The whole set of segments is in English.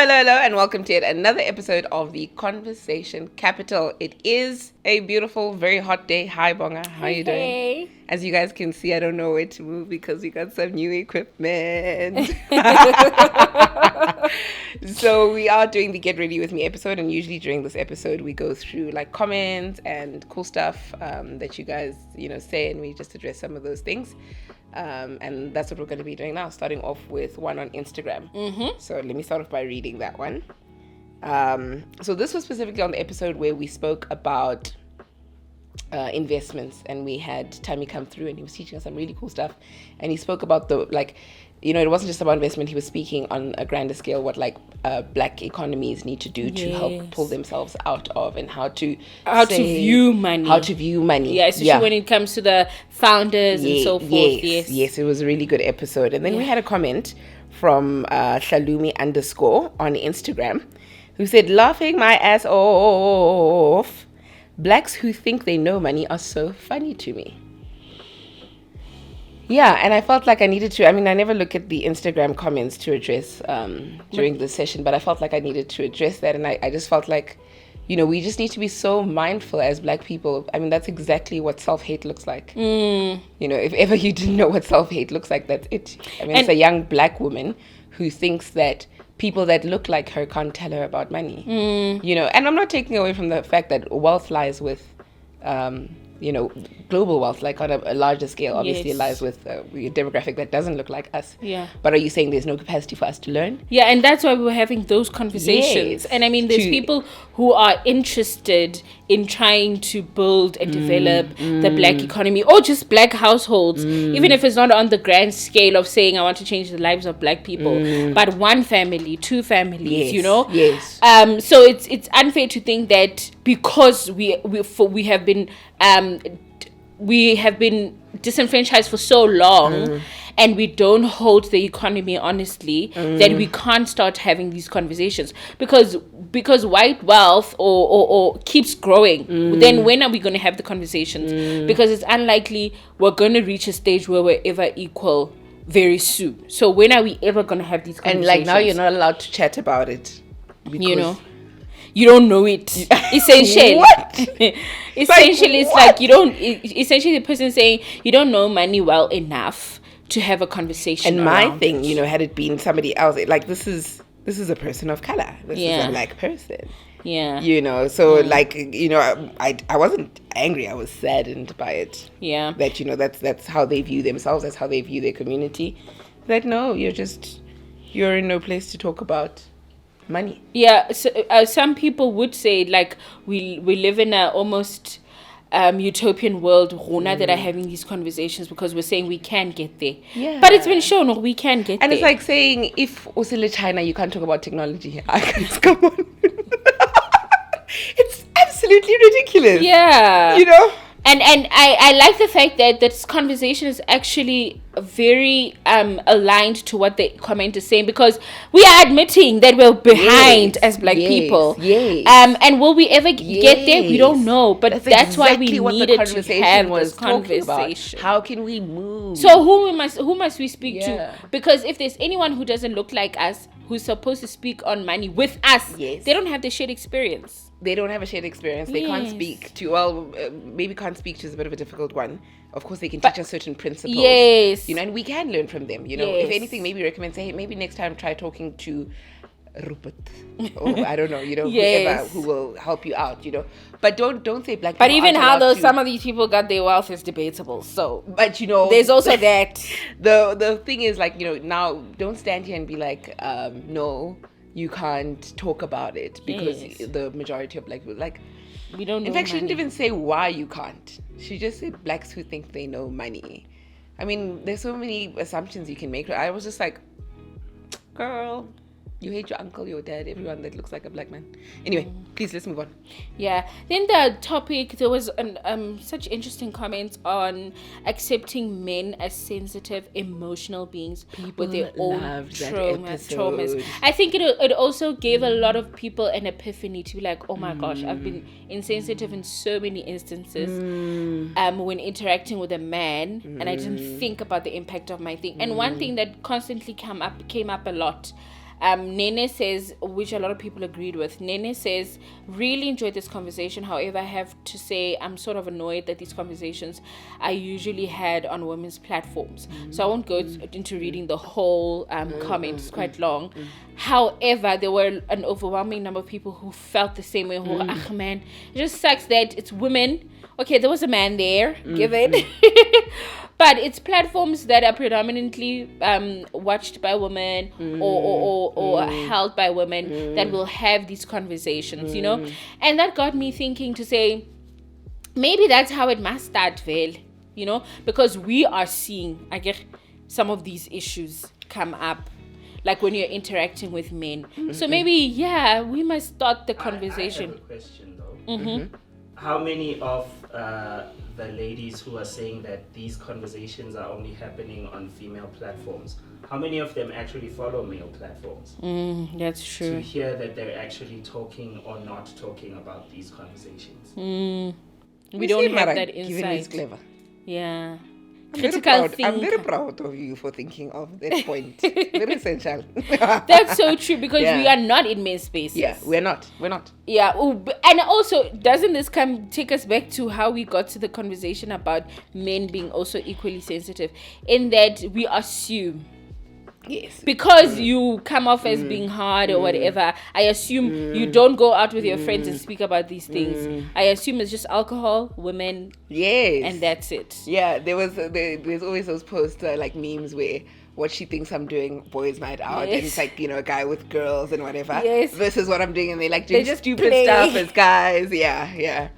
hello, and welcome to yet another episode of the Conversation Capital. It is a beautiful, very hot day. Hi, Bonga. How are you doing? Hey. As you guys can see, I don't know where to move because we got some new equipment. So we are doing the Get Ready With Me episode, and usually during this episode, we go through like comments and cool stuff that you guys, say, and we just address some of those things. And that's what we're going to be doing now, starting off with one on Instagram. Mm-hmm. So let me start off by reading that one. So this was specifically on the episode where we spoke about investments, and we had Tammy come through and he was teaching us some really cool stuff, and he spoke about it wasn't just about investment. He was speaking on a grander scale what black economies need to do to help pull themselves out of, and how to view money. Yeah, especially when it comes to the founders and so forth. Yes, it was a really good episode. And then we had a comment from Shalumi _ on Instagram, who said, "Laughing my ass off. Blacks who think they know money are so funny to me." Yeah, and I felt like I needed to, I never look at the Instagram comments to address during this session, but I felt like I needed to address that. And I just felt like, we just need to be so mindful as black people. That's exactly what self-hate looks like. If ever you didn't know what self-hate looks like, that's it. It's a young black woman who thinks that people that look like her can't tell her about money. And I'm not taking away from the fact that wealth lies with global wealth, like on a larger scale, obviously lies with a demographic that doesn't look like us. Yeah. But are you saying there's no capacity for us to learn? Yeah, and that's why we're having those conversations. Yes. And there's people who are interested in trying to build and develop the black economy, or just black households, even if it's not on the grand scale of saying I want to change the lives of black people, but one family, two families, Yes. So it's unfair to think that because we have been disenfranchised for so long, and we don't hold the economy honestly, that we can't start having these conversations because white wealth or keeps growing. Then when are we going to have the conversations? Because it's unlikely we're going to reach a stage where we're ever equal very soon. So when are we ever going to have these conversations? And now you're not allowed to chat about it, because you don't know it. Essentially. What? Essentially, it's like you don't. Essentially, the person saying you don't know money well enough to have a conversation. And my thing, had it been somebody else, this is a person of color. This is a black person. Yeah. So I wasn't angry. I was saddened by it. Yeah. That that's how they view themselves. That's how they view their community. That no, you're in no place to talk about money. Yeah. So, some people would say we live in a almost utopian world, that are having these conversations because we're saying we can get there. Yeah. But it's been shown we can get there. And it's like saying if Osile China you can't talk about technology. Come on. It's absolutely ridiculous. Yeah. And I like the fact that this conversation is actually very aligned to what the comment is saying, because we are admitting that we're behind as black people. Yes. And will we ever get there? We don't know. But that's why we needed to have this conversation. How can we move? So who must we speak to? Because if there's anyone who doesn't look like us, who's supposed to speak on money with us, they don't have the shared experience. They don't have a shared experience. They can't speak to, maybe can't speak to is a bit of a difficult one. Of course, they can teach us certain principles. Yes. And we can learn from them. If anything, maybe recommend, say, hey, maybe next time try talking to Rupert. Or I don't know, whoever who will help you out, But don't say black people. But even how some of these people got their wealth is debatable. So, but there's also that. The thing is, now don't stand here and be like, no, you can't talk about it because the majority of black people we don't know. In fact, she didn't even say why you can't. She just said blacks who think they know money. There's so many assumptions you can make. I was just like, girl, you hate your uncle, your dad, everyone that looks like a black man. Anyway, please, let's move on. Yeah. Then the topic, there was such interesting comments on accepting men as sensitive, emotional beings with their own traumas. I think it also gave a lot of people an epiphany to be like, oh my gosh, I've been insensitive in so many instances when interacting with a man, and I didn't think about the impact of my thing. And one thing that constantly came up a lot Nene says, which a lot of people agreed with. Nene says, really enjoyed this conversation. However, I have to say I'm sort of annoyed that these conversations are usually had on women's platforms. So I won't go into reading the whole comment. It's quite long. However, there were an overwhelming number of people who felt the same way. Who, man, it just sucks that it's women. Okay, there was a man there, give it. But it's platforms that are predominantly watched by women or held by women that will have these conversations, you know? And that got me thinking to say, maybe that's how it must start, Vel, you know? Because we are seeing, I guess, some of these issues come up, like when you're interacting with men. So maybe, yeah, we must start the conversation. I have a question, though. How many of the ladies who are saying that these conversations are only happening on female platforms, how many of them actually follow male platforms? That's true. To hear that they're actually talking or not talking about these conversations. We don't have that insight. Is clever. Yeah. I'm very proud of you for thinking of that point. Very essential. That's so true, because we are not in men's spaces. Yeah, we're not. Yeah, and also, doesn't this take us back to how we got to the conversation about men being also equally sensitive, in that we assume, yes, because you come off as being hard or whatever, I assume you don't go out with your friends and speak about these things. I assume it's just alcohol, women, yes, and that's it. Yeah, there's always those posts like memes where what she thinks I'm doing boys night out, and it's like, you know, a guy with girls and whatever, versus what I'm doing, and they like doing stupid stuff as guys. Yeah.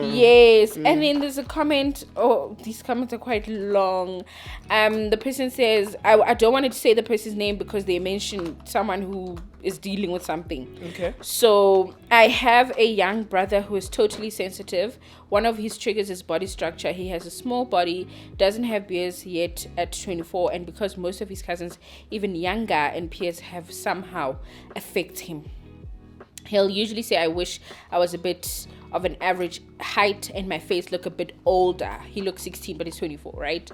Yes. And then there's a comment. Oh, these comments are quite long. The person says, I don't want to say the person's name because they mentioned someone who is dealing with something. Okay. So I have a young brother who is totally sensitive. One of his triggers is body structure. He has a small body, doesn't have beers yet at 24, and because most of his cousins, even younger and peers, have somehow affect him. He'll usually say, I wish I was a bit of an average height and my face look a bit older. He looks 16 but he's 24, right?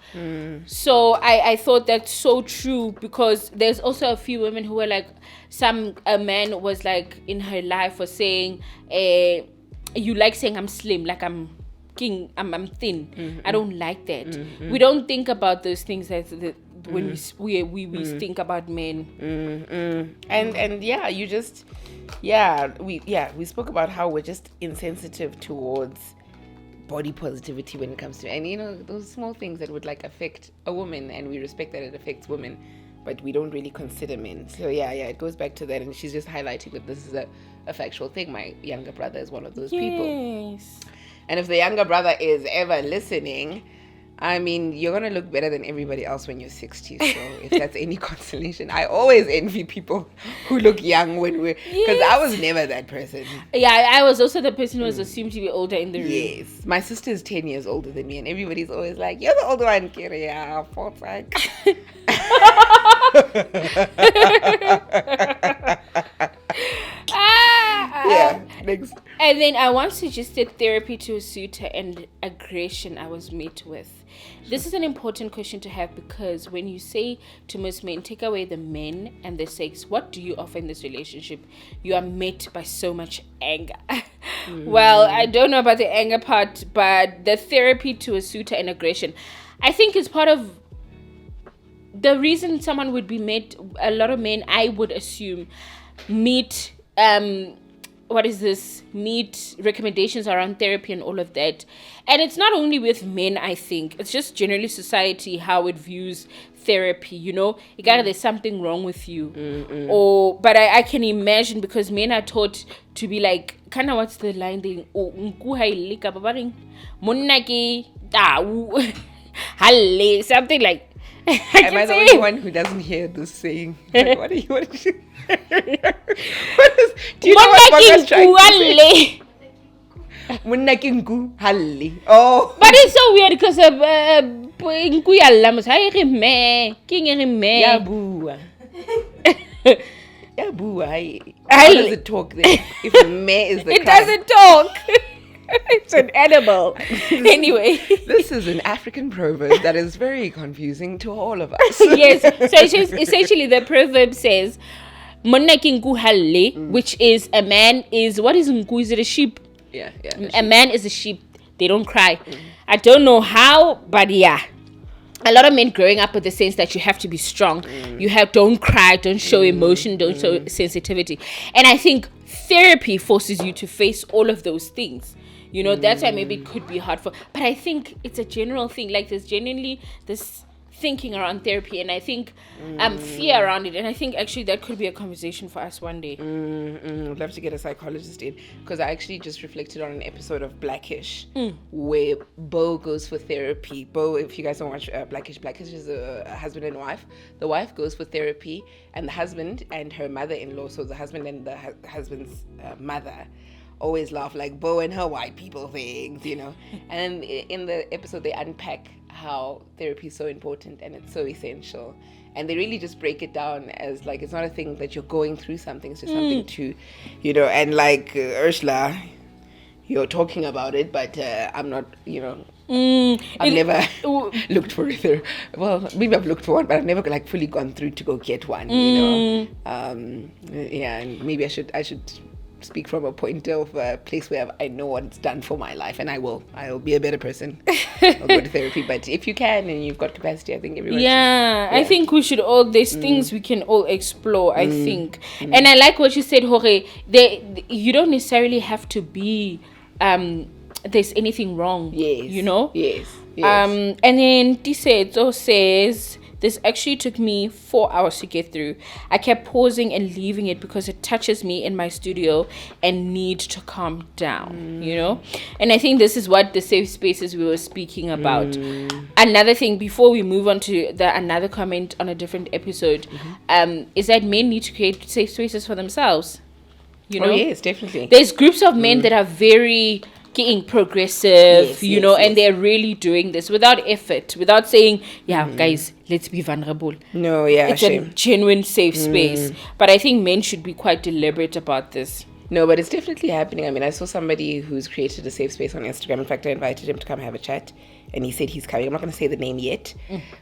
So I thought that's so true, because there's also a few women who were like, a man was like in her life was saying, you like saying I'm slim, like I'm king, I'm thin. I don't like that. We don't think about those things when we think about men. And yeah, we spoke about how we're just insensitive towards body positivity when it comes to, and you know, those small things that would like affect a woman, and we respect that it affects women, but we don't really consider men. So yeah, it goes back to that, and she's just highlighting that this is a factual thing. My younger brother is one of those people. And if the younger brother is ever listening, I mean, you're going to look better than everybody else when you're 60. So if that's any consolation, I always envy people who look young because I was never that person. Yeah, I was also the person who was assumed to be older in the room. Yes. My sister is 10 years older than me, and everybody's always like, you're the older one, Kiri. Yeah, yeah, next. And then I once suggested therapy to a suitor and aggression I was met with. This is an important question to have, because when you say to most men, take away the men and the sex, what do you offer in this relationship? You are met by so much anger. Well, I don't know about the anger part, but the therapy to a suitor and aggression, I think is part of the reason someone would be met. A lot of men, I would assume, meet recommendations around therapy and all of that. And it's not only with men, I think. It's just generally society, how it views therapy, you know? There's something wrong with you. But I can imagine, because men are taught to be like, kind of what's the line thing? Something like. Am I the only one who doesn't hear this saying? Like, what is she? Do you know what Bonga's trying to say? Oh. But it's so weird because how does it talk then? If the meh is the it doesn't talk. It's an animal. Anyway. This is an African proverb that is very confusing to all of us. Yes. So essentially the proverb says, Monna ke nku halle, which is a man is, what is nku? Is it a sheep? Yeah. A man is a sheep. They don't cry. I don't know how, but yeah. A lot of men growing up with the sense that you have to be strong. Don't cry, don't show emotion, don't show sensitivity. And I think therapy forces you to face all of those things. You know, that's why maybe it could be hard for, but I think it's a general thing. Like there's genuinely this thinking around therapy, and I think fear around it, and I think actually that could be a conversation for us one day. I'd love to get a psychologist in, because I actually just reflected on an episode of Blackish where Bo goes for therapy. Bo, if you guys don't watch Blackish is a husband and wife. The wife goes for therapy, and the husband and her mother-in-law, so the husband and the husband's mother, always laugh like Bo and her white people things, you know. And in the episode they unpack how therapy is so important and it's so essential, and they really just break it down as like it's not a thing that you're going through something, it's just something to, you know. And like Ursula, you're talking about it, but I'm not, you know, I've never looked for it. Well, maybe I've looked for one, but I've never like fully gone through to go get one, you know. Yeah, and maybe I should speak from a point of a place where I know what it's done for my life, and I'll be a better person. I'll go to therapy. But if you can and you've got capacity, I think everyone should. I think we should all, there's things we can all explore, I think. And I like what you said, Jorge. You don't necessarily have to be there's anything wrong. Yes. You know? Yes. And then Tiseto says, this actually took me 4 hours to get through. I kept pausing and leaving it because it touches me in my studio and need to calm down, you know? And I think this is what the safe spaces we were speaking about. Another thing, before we move on to another comment on a different episode, is that men need to create safe spaces for themselves. You know? Oh, yes, definitely. There's groups of men that are very progressive, you know, and they're really doing this without effort, without saying, guys, let's be vulnerable. No, yeah, it's a genuine safe space. But I think men should be quite deliberate about this. No, but it's definitely happening. I mean, I saw somebody who's created a safe space on Instagram. In fact, I invited him to come have a chat, and he said he's coming. I'm not going to say the name yet,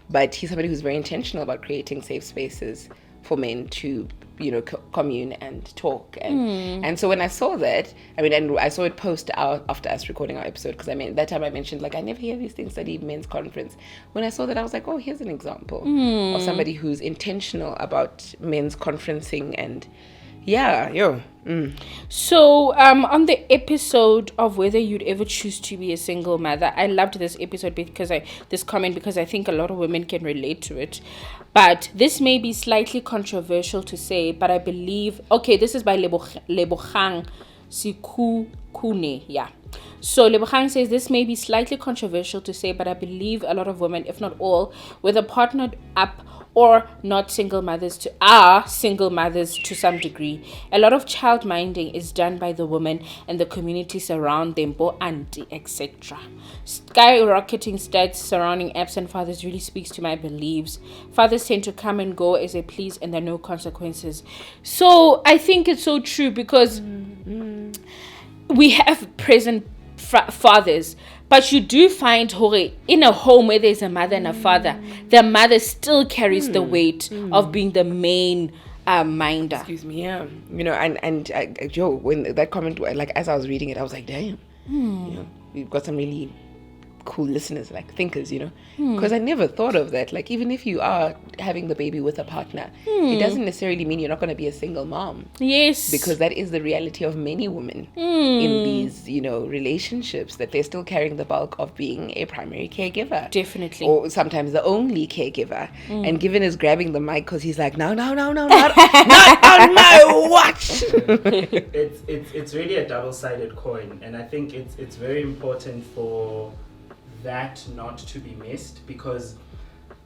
but he's somebody who's very intentional about creating safe spaces for men to, you know, commune and talk. And so when I saw that, I mean, and I saw it post out after us recording our episode, because I mean, that time I mentioned, like, I never hear these things at even men's conference. When I saw that, I was like, oh, here's an example of somebody who's intentional about men's conferencing. And So on the episode of whether you'd ever choose to be a single mother, I loved this episode because I think a lot of women can relate to it. But this may be slightly controversial to say, but I believe, this is by Lebogang Sikukune. Yeah. So Lebogang says, this may be slightly controversial to say, but I believe a lot of women, if not all, whether partnered up or not, single mothers to some degree. A lot of child minding is done by the women and the communities around them, bo auntie, etc. Skyrocketing stats surrounding absent fathers really speaks to my beliefs. Fathers tend to come and go as they please, and there are no consequences. So I think it's so true, because we have present fathers, but you do find, in a home where there's a mother and a father, the mother still carries the weight of being the main minder. Excuse me, yeah. You know, and Joe, when that comment, like, as I was reading it, I was like, damn. You know, we've got some really cool listeners, like thinkers, you know, because I never thought of that. Like, even if you are having the baby with a partner, it doesn't necessarily mean you're not going to be a single mom. Yes, because that is the reality of many women in these, you know, relationships, that they're still carrying the bulk of being a primary caregiver, definitely, or sometimes the only caregiver. And Given is grabbing the mic because he's like, no, not on my watch. It's really a double-sided coin, and I think it's very important for that not to be missed, because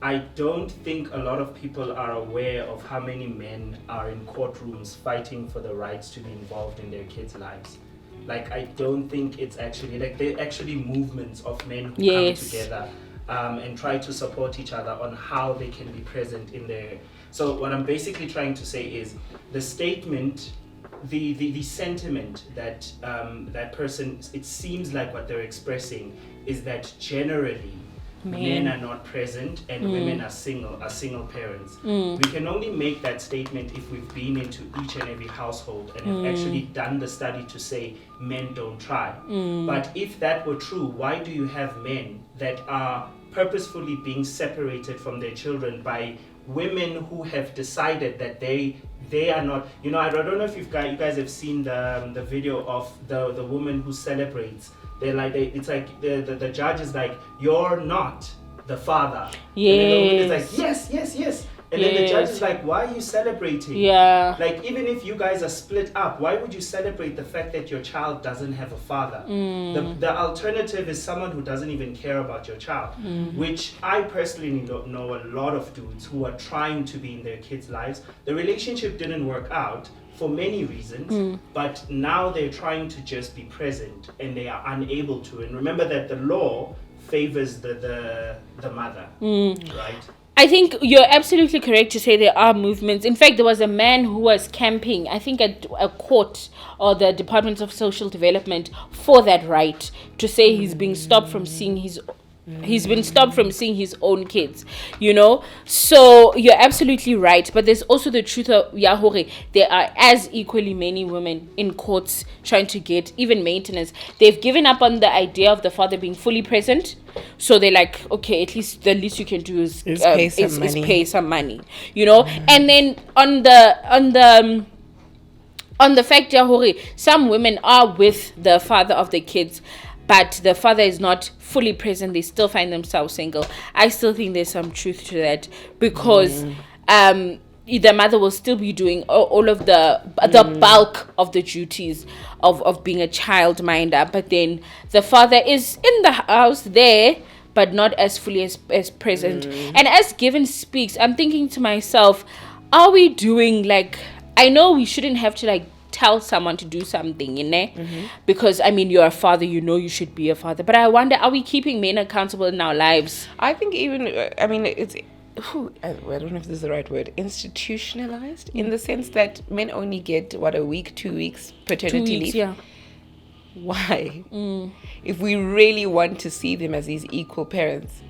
I don't think a lot of people are aware of how many men are in courtrooms fighting for the rights to be involved in their kids' lives. Like, I don't think it's actually, like, they're actually movements of men who come together and try to support each other on how they can be present in their... So what I'm basically trying to say is the statement, the sentiment that that person, it seems like what they're expressing is that generally men are not present and women are single parents. We can only make that statement if we've been into each and every household and have actually done the study to say men don't try. But if that were true, why do you have men that are purposefully being separated from their children by women who have decided that they are not, I don't know if you guys have seen the video of the woman who celebrates. It's like the judge is like, you're not the father. Yes. And then the woman is like, yes. And then the judge is like, why are you celebrating? Yeah. Like, even if you guys are split up, why would you celebrate the fact that your child doesn't have a father? The alternative is someone who doesn't even care about your child, which I personally know a lot of dudes who are trying to be in their kids' lives. The relationship didn't work out for many reasons, but now they're trying to just be present and they are unable to. And remember that the law favors the mother, right? I think you're absolutely correct to say there are movements. In fact, there was a man who was camping, I think at a court or the Department of Social Development for that right to say he's being stopped from seeing his own kids, So you're absolutely right. But there's also the truth of Yahore. There are as equally many women in courts trying to get even maintenance. They've given up on the idea of the father being fully present. So they're like, okay, at least the least you can do is pay some money, And then on the fact, Yahore, some women are with the father of the kids, but the father is not fully present. They still find themselves single. I still think there's some truth to that because the mother will still be doing all of the bulk of the duties of being a child minder, but then the father is in the house there, but not as fully as present. And as Given speaks, I'm thinking to myself, are we doing I know we shouldn't have to tell someone to do something, because you're a father, you should be a father, but I wonder, are we keeping men accountable in our lives? I think it's I don't know if this is the right word, institutionalized in the sense that men only get a week, 2 weeks paternity leave. Yeah. Why? If we really want to see them as these equal parents,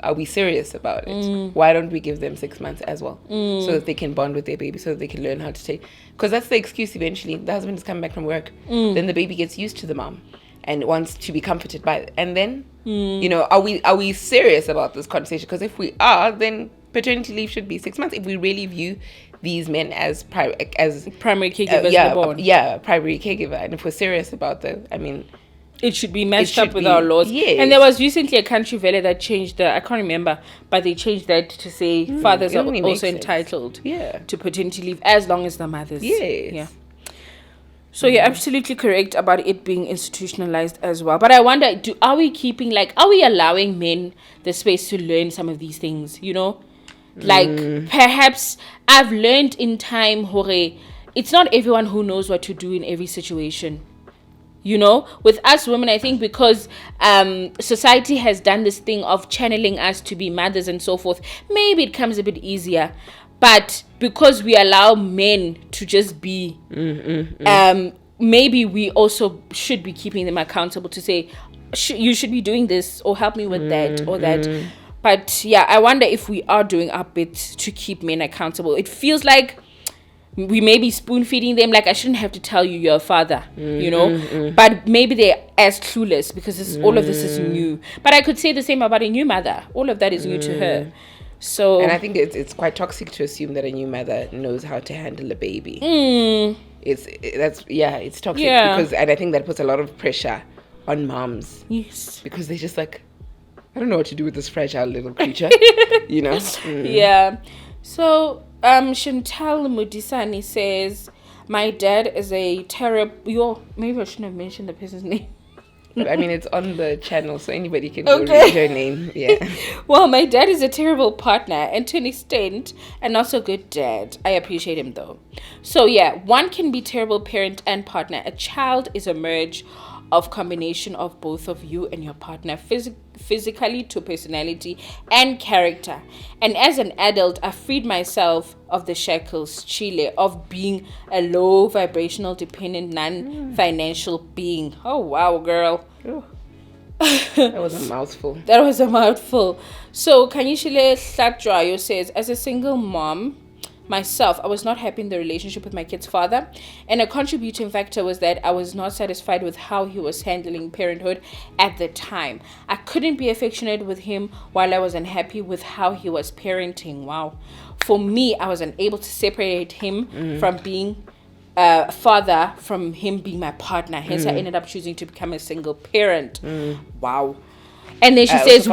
are we serious about it? Why don't we give them 6 months as well, so that they can bond with their baby, so that they can learn how to take? Because that's the excuse eventually. The husband is coming back from work, then the baby gets used to the mom and wants to be comforted by it. And then, are we serious about this conversation? Because if we are, then paternity leave should be 6 months. If we really view these men as primary caregivers, primary caregiver, and if we're serious about that, it should be matched up with our laws. Yes. And there was recently a country valley that changed I can't remember, but they changed that to say fathers are also entitled to paternity leave as long as the mothers. Yes. Yeah. So you're absolutely correct about it being institutionalized as well. But I wonder, are we allowing men the space to learn some of these things, Perhaps I've learned in time, Hore, it's not everyone who knows what to do in every situation. With us women, I think because society has done this thing of channeling us to be mothers and so forth, maybe it comes a bit easier. But because we allow men to just be, maybe we also should be keeping them accountable to say, you should be doing this, or help me with that or that. But yeah, I wonder if we are doing our bit to keep men accountable. It feels like we may be spoon feeding them. I shouldn't have to tell you you're a father, but maybe they're as clueless because all of this is new. But I could say the same about a new mother. All of that is new to her. So, and I think it's quite toxic to assume that a new mother knows how to handle a baby. It's toxic because, and I think that puts a lot of pressure on moms. Yes, because they're just like, I don't know what to do with this fragile little creature, Yeah. So, Chantal Mudisani says, my dad is a terrible... maybe I shouldn't have mentioned the person's name. But it's on the channel, so anybody can go read her name. Yeah. Well, my dad is a terrible partner, and to an extent, and not so good dad. I appreciate him, though. So, yeah, one can be terrible parent and partner. A child is a merge of combination of both of you and your partner, physically to personality and character. And as an adult, I freed myself of the shackles, Chile, of being a low vibrational, dependent, non-financial being. Oh wow, girl. That was a mouthful. That was a mouthful. So Kanyishile Hlatdrayo says, as a single mom myself, I was not happy in the relationship with my kid's father, and a contributing factor was that I was not satisfied with how he was handling parenthood at the time. I couldn't be affectionate with him while I was unhappy with how he was parenting. Wow. For me, I was unable to separate him from being father from him being my partner. Hence I ended up choosing to become a single parent. Wow. And then she says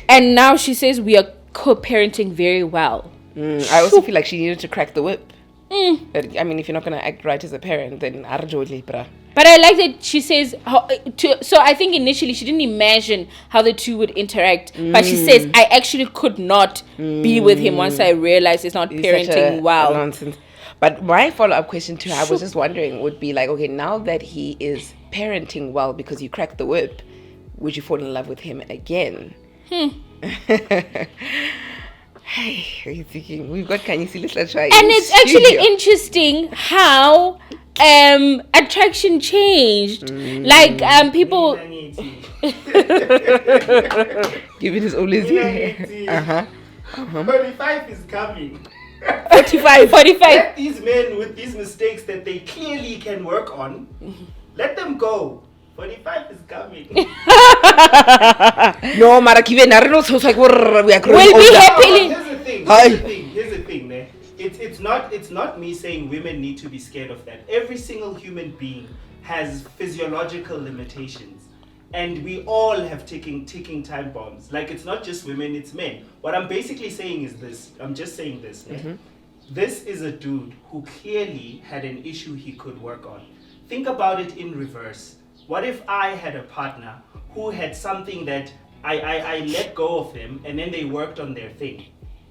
and now she says we are co-parenting very well. I also feel like she needed to crack the whip. But, I mean, if you're not going to act right as a parent, then arjoli, bra. But I like that she says, so I think initially she didn't imagine how the two would interact. But she says, I actually could not be with him once I realized it's not parenting well. Nonsense. But my follow-up question to her, I was just wondering, would be like, okay, now that he is parenting well because you cracked the whip, would you fall in love with him again? Hey, are you thinking? We've got Kanyisi, let's try. And it's actually interesting how attraction changed. Like people give it his always 45 is coming. 45. Let these men with these mistakes that they clearly can work on, let them go. 45 is coming. No, Marakive Narino, so like we are growing will be happily. Here's the thing, man. It's not me saying women need to be scared of that. Every single human being has physiological limitations. And we all have ticking time bombs. Like, it's not just women, it's men. What I'm basically saying is this. I'm just saying this. This is a dude who clearly had an issue he could work on. Think about it in reverse. What if I had a partner who had something that I let go of them and then they worked on their thing?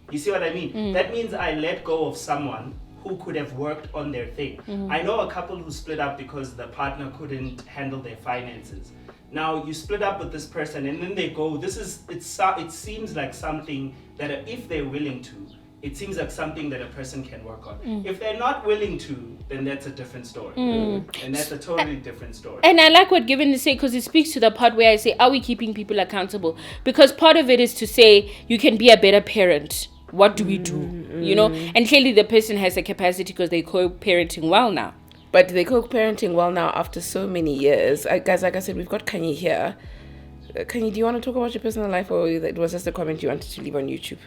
You see what I mean? That means I let go of someone who could have worked on their thing. I know a couple who split up because the partner couldn't handle their finances. Now you split up with this person and then they go, it seems like something that if they're willing to, it seems like something that a person can work on. If they're not willing to, then that's a different story. And that's a totally different story. And I like what Given to say, because it speaks to the part where I say, are we keeping people accountable? Because part of it is to say, you can be a better parent. What do we do? You know? And clearly the person has the capacity because they're co-parenting well now. But they're co-parenting well now after so many years. Guys, like I said, we've got Kanye here. Kanye, do you want to talk about your personal life, or it was just a comment you wanted to leave on YouTube?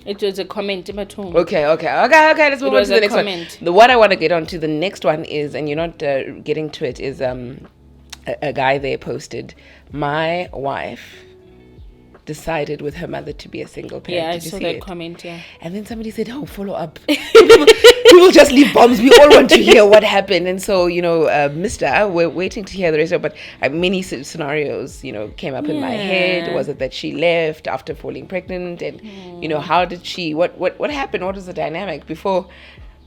It was a comment. Okay. Let's move on to the next one. What I want to get on to the next one is, and you're not getting to it, is a guy there posted, my wife decided with her mother to be a single parent. Yeah, I saw that comment, yeah. And then somebody said, oh, follow up. People just leave bombs. We all want to hear what happened. And so, we're waiting to hear the rest of it. But many scenarios, came up in my head. Was it that she left after falling pregnant? And, how did she, what happened? What was the dynamic before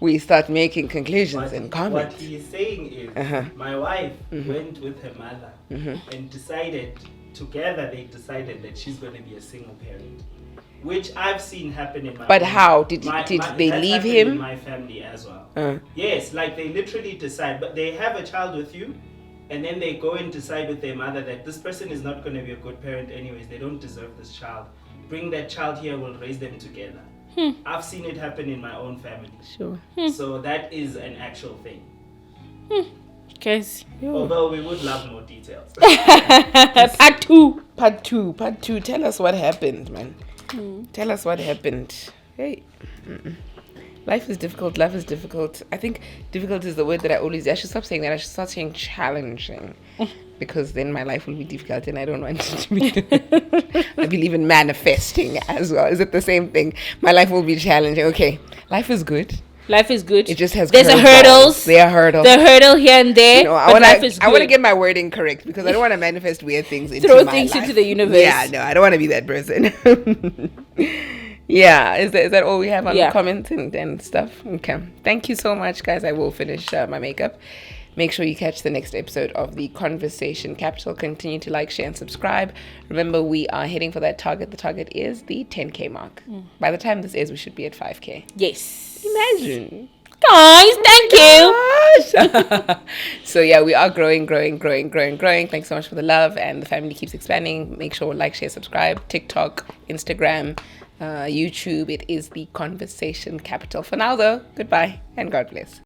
we start making conclusions and comments? What he's saying is, my wife went with her mother and they decided that she's going to be a single parent, which I've seen happen in my But how? Did they leave him? In my family as well. Yes, like they literally decide, but they have a child with you, and then they go and decide with their mother that this person is not going to be a good parent anyways. They don't deserve this child. Bring that child here, we'll raise them together. I've seen it happen in my own family. Sure. So that is an actual thing. Guys, although we would love more details. Part two. Tell us what happened, man. Tell us what happened. Hey, life is difficult. I think difficult is the word that I should stop saying that. I should start saying challenging, because then my life will be difficult and I don't want it to be. I believe in manifesting as well. Is it the same thing? My life will be challenging. Okay, life is good. It just has There are hurdles. The hurdle here and there. I want to get my wording correct, because I don't want to manifest weird things into Throw my things life. into the universe. Yeah, no, I don't want to be that person. Yeah, is that all we have on the comments and stuff? Okay. Thank you so much, guys. I will finish my makeup. Make sure you catch the next episode of The Conversation Capital. Continue to like, share, and subscribe. Remember, we are heading for that target. The target is the 10K mark. By the time this airs, we should be at 5K. Yes. Imagine. Guys, thank you. gosh. So yeah, we are growing. Thanks so much for the love, and the family keeps expanding. Make sure like, share, subscribe. TikTok, Instagram, YouTube. It is the conversation capital. For now though, goodbye and God bless.